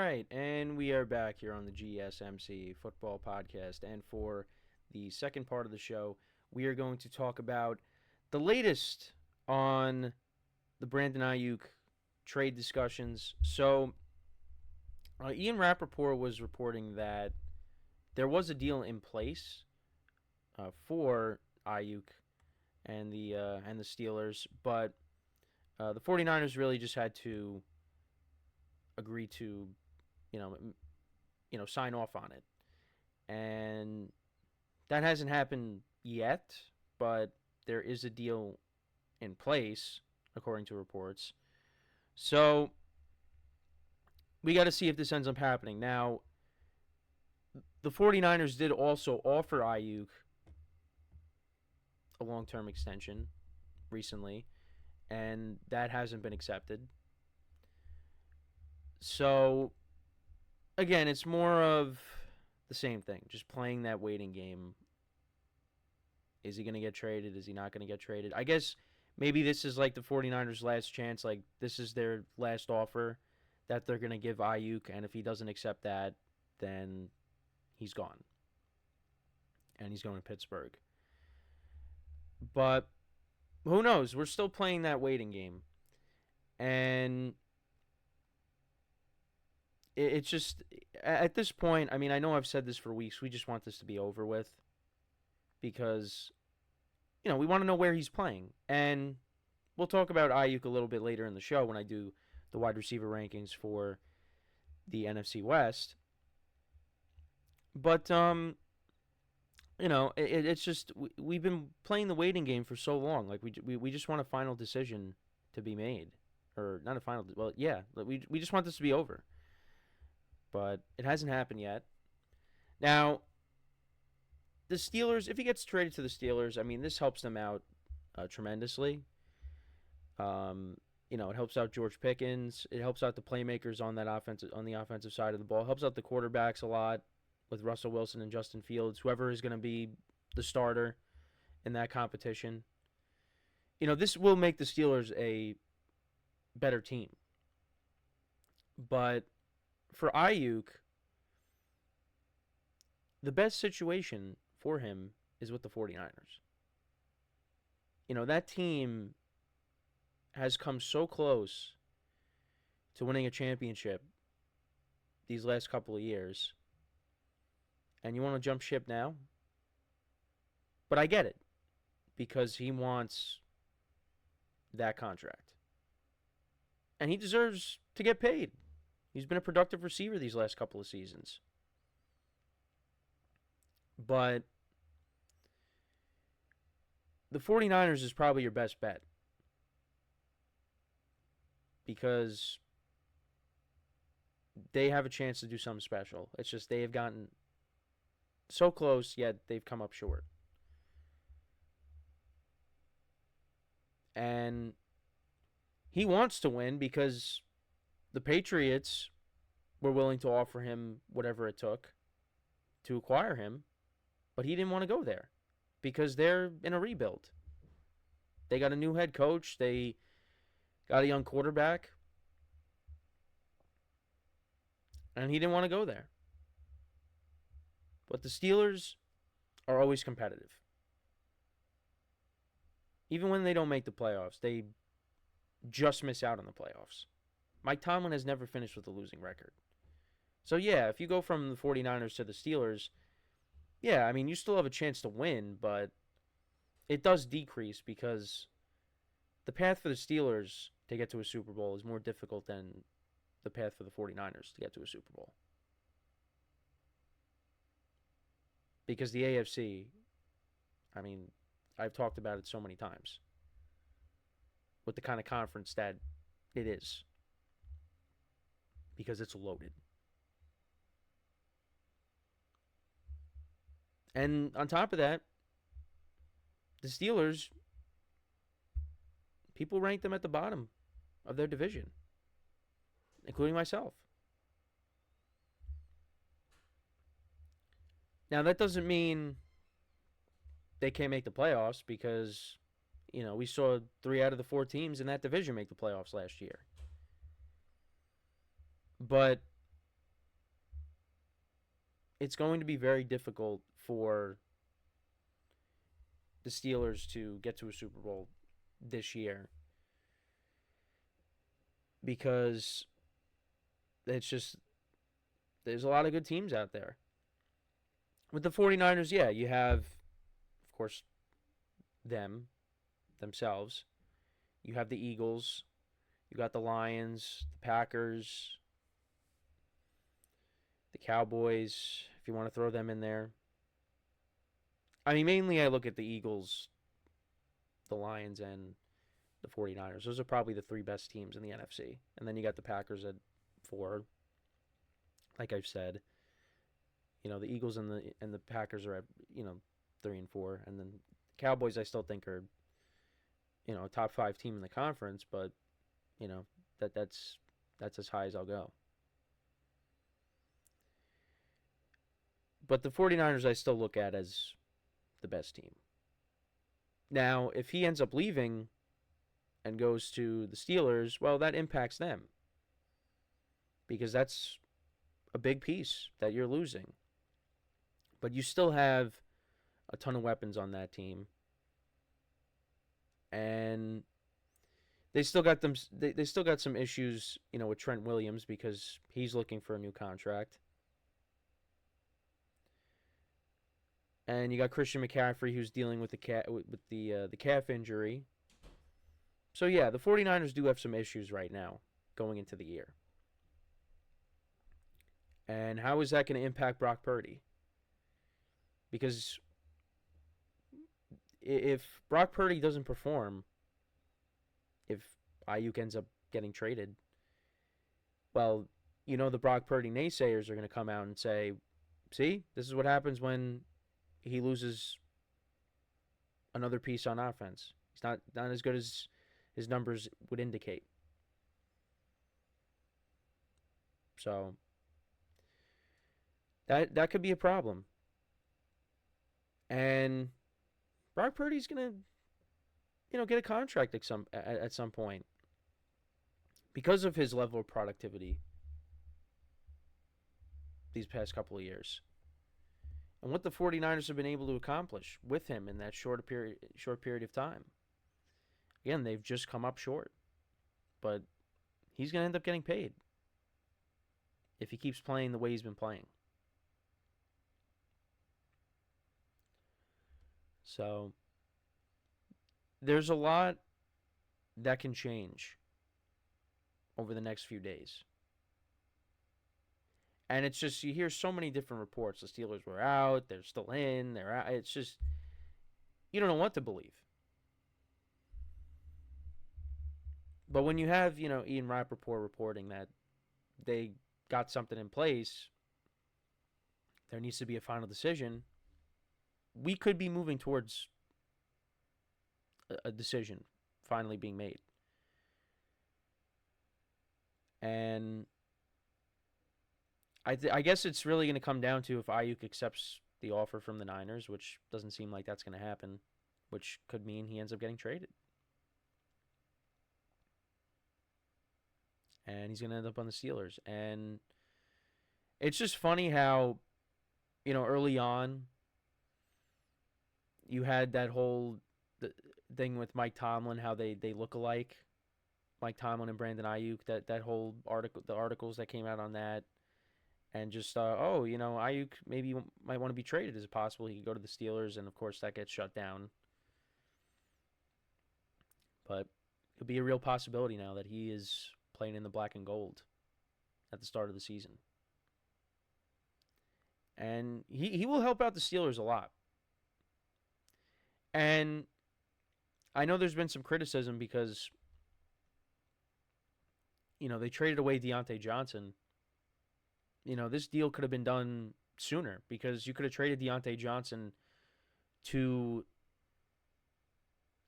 right, and we are back here on the GSMC Football Podcast. And for the second part of the show, we are going to talk about the latest on the Brandon Aiyuk trade discussions. So, Ian Rappaport was reporting that there was a deal in place for Aiyuk and the Steelers, but the 49ers really just had to agree to, you know, sign off on it. And that hasn't happened yet, but there is a deal in place, according to reports. So we got to see if this ends up happening. Now, the 49ers did also offer Aiyuk a long-term extension recently, and that hasn't been accepted. So, again, it's more of the same thing, just playing that waiting game. Is he going to get traded? Is he not going to get traded? I guess maybe this is like the 49ers' last chance. Like, this is their last offer that they're going to give Aiyuk, and if he doesn't accept that, then he's gone. And he's going to Pittsburgh. But who knows? We're still playing that waiting game. And it's just, at this point, I mean, I know I've said this for weeks. We just want this to be over with. Because, we want to know where he's playing. And we'll talk about Aiyuk a little bit later in the show when I do the wide receiver rankings for the NFC West. But, it's just, we've been playing the waiting game for so long. Like, we just want a final decision to be made. Or, not a final, well, yeah. We just want this to be over. But it hasn't happened yet. Now, the Steelers, if he gets traded to the Steelers, I mean, this helps them out tremendously. It helps out George Pickens. It helps out the playmakers on the offensive side of the ball. It helps out the quarterbacks a lot with Russell Wilson and Justin Fields, whoever is going to be the starter in that competition. This will make the Steelers a better team. But for Aiyuk, the best situation for him is with the 49ers. That team has come so close to winning a championship these last couple of years. And you want to jump ship now? But I get it. Because he wants that contract. And he deserves to get paid. He's been a productive receiver these last couple of seasons. But the 49ers is probably your best bet. Because they have a chance to do something special. It's just they have gotten so close, yet they've come up short. And he wants to win because the Patriots were willing to offer him whatever it took to acquire him, but he didn't want to go there because they're in a rebuild. They got a new head coach. They got a young quarterback, and he didn't want to go there. But the Steelers are always competitive. Even when they don't make the playoffs, they just miss out on the playoffs. Mike Tomlin has never finished with a losing record. So, yeah, if you go from the 49ers to the Steelers, yeah, I mean, you still have a chance to win, but it does decrease because the path for the Steelers to get to a Super Bowl is more difficult than the path for the 49ers to get to a Super Bowl. Because the AFC, I mean, I've talked about it so many times with the kind of conference that it is. Because it's loaded. And on top of that, the Steelers, people rank them at the bottom of their division, including myself. Now, that doesn't mean they can't make the playoffs because, we saw 3 out of the 4 teams in that division make the playoffs last year. But it's going to be very difficult for the Steelers to get to a Super Bowl this year because it's just there's a lot of good teams out there. With the 49ers, yeah, you have, of course, themselves. You have the Eagles. You got the Lions, the Packers, the Cowboys, if you want to throw them in there. I mean, mainly I look at the Eagles, the Lions, and the 49ers. Those are probably the three best teams in the NFC. And then you got the Packers at 4. Like I've said, the Eagles and the Packers are at 3 and 4, and then the Cowboys I still think are a top 5 team in the conference, but that's as high as I'll go. But the 49ers I still look at as the best team. Now, if he ends up leaving and goes to the Steelers, well, that impacts them. Because that's a big piece that you're losing. But you still have a ton of weapons on that team. And they still got them. They still got some issues, with Trent Williams because he's looking for a new contract. And you got Christian McCaffrey who's dealing with the calf injury. So yeah, the 49ers do have some issues right now going into the year. And how is that going to impact Brock Purdy? Because if Brock Purdy doesn't perform, if Aiyuk ends up getting traded, well, the Brock Purdy naysayers are going to come out and say, see, this is what happens when he loses another piece on offense. He's not as good as his numbers would indicate. So that could be a problem. And Brock Purdy's gonna, get a contract at some point because of his level of productivity these past couple of years. And what the 49ers have been able to accomplish with him in that short period of time. Again, they've just come up short. But he's going to end up getting paid if he keeps playing the way he's been playing. So there's a lot that can change over the next few days. And it's just, you hear so many different reports. The Steelers were out, they're still in, they're out. It's just, you don't know what to believe. But when you have, Ian Rappaport reporting that they got something in place, there needs to be a final decision, we could be moving towards a decision finally being made. And I guess it's really going to come down to if Aiyuk accepts the offer from the Niners, which doesn't seem like that's going to happen, which could mean he ends up getting traded. And he's going to end up on the Steelers. And it's just funny how, early on, you had that whole thing with Mike Tomlin, how they look alike. Mike Tomlin and Brandon Aiyuk, that whole article, the articles that came out on that. And just, Aiyuk maybe might want to be traded. Is it possible he could go to the Steelers? And, of course, that gets shut down. But it could be a real possibility now that he is playing in the black and gold at the start of the season. And he will help out the Steelers a lot. And I know there's been some criticism because, they traded away Deontay Johnson. This deal could have been done sooner because you could have traded Deontay Johnson to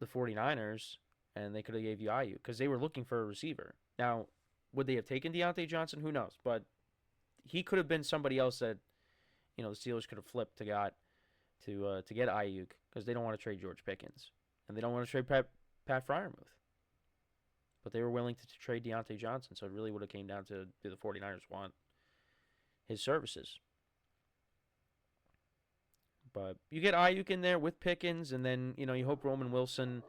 the 49ers and they could have gave you Aiyuk because they were looking for a receiver. Now, would they have taken Deontay Johnson? Who knows? But he could have been somebody else that, the Steelers could have flipped to get Aiyuk because they don't want to trade George Pickens and they don't want to trade Pat Freiermuth. But they were willing to trade Deontay Johnson, so it really would have came down to do the 49ers want his services. But you get Aiyuk in there with Pickens, and then, you hope Roman Wilson,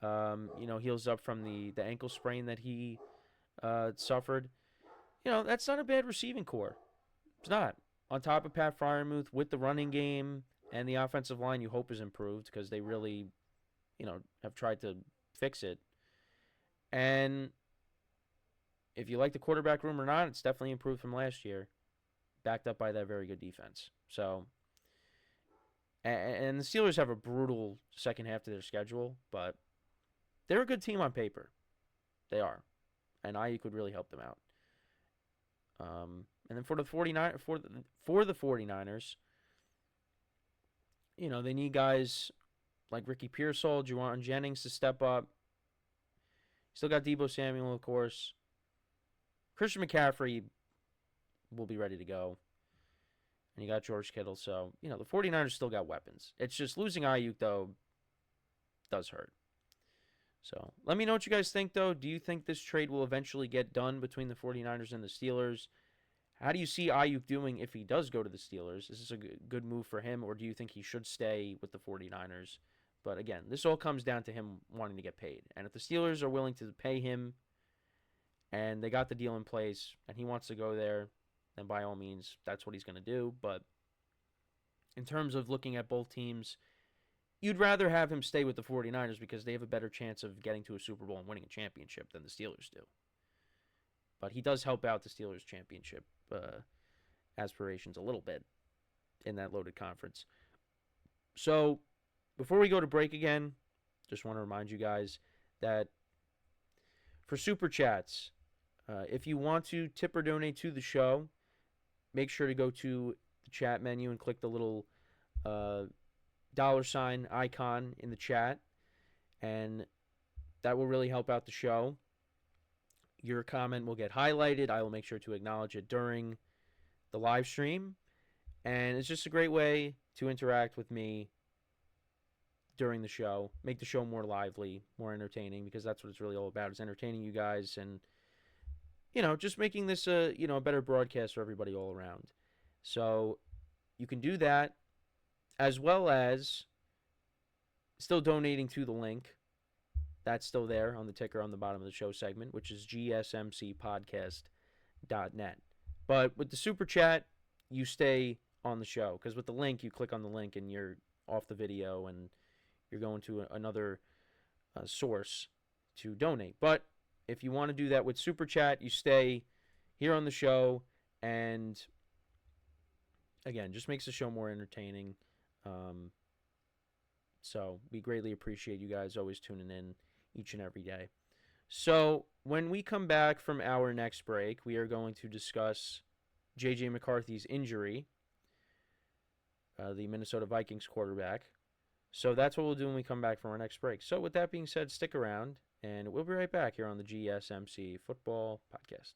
heals up from the ankle sprain that he suffered. That's not a bad receiving core. It's not. On top of Pat Freiermuth with the running game and the offensive line, you hope is improved because they really, have tried to fix it. And if you like the quarterback room or not, it's definitely improved from last year, backed up by that very good defense. So, and the Steelers have a brutal second half to their schedule, but they're a good team on paper. They are. And Aiyuk would really help them out. And then for the 49ers, they need guys like Ricky Pearsall, Juwan Jennings to step up. Still got Deebo Samuel, of course. Christian McCaffrey will be ready to go. And you got George Kittle. So, the 49ers still got weapons. It's just losing Aiyuk, though, does hurt. So, let me know what you guys think, though. Do you think this trade will eventually get done between the 49ers and the Steelers? How do you see Aiyuk doing if he does go to the Steelers? Is this a good move for him, or do you think he should stay with the 49ers? But again, this all comes down to him wanting to get paid. And if the Steelers are willing to pay him and they got the deal in place and he wants to go there, then by all means, that's what he's going to do. But in terms of looking at both teams, you'd rather have him stay with the 49ers because they have a better chance of getting to a Super Bowl and winning a championship than the Steelers do. But he does help out the Steelers' championship aspirations a little bit in that loaded conference. So, before we go to break again, just want to remind you guys that for Super Chats, if you want to tip or donate to the show, make sure to go to the chat menu and click the little $ icon in the chat, and that will really help out the show. Your comment will get highlighted. I will make sure to acknowledge it during the live stream, and it's just a great way to interact with me during the show, make the show more lively, more entertaining, because that's what it's really all about, is entertaining you guys and, just making this a better broadcast for everybody all around. So you can do that, as well as still donating to the link. That's still there on the ticker on the bottom of the show segment, which is GSMCPodcast.net. But with the Super Chat, you stay on the show, because with the link, you click on the link and you're off the video and you're going to another source to donate. But if you want to do that with Super Chat, you stay here on the show, and again, just makes the show more entertaining. So we greatly appreciate you guys always tuning in each and every day. So when we come back from our next break, we are going to discuss J.J. McCarthy's injury, the Minnesota Vikings quarterback. So that's what we'll do when we come back from our next break. So with that being said, stick around, and we'll be right back here on the GSMC Football Podcast.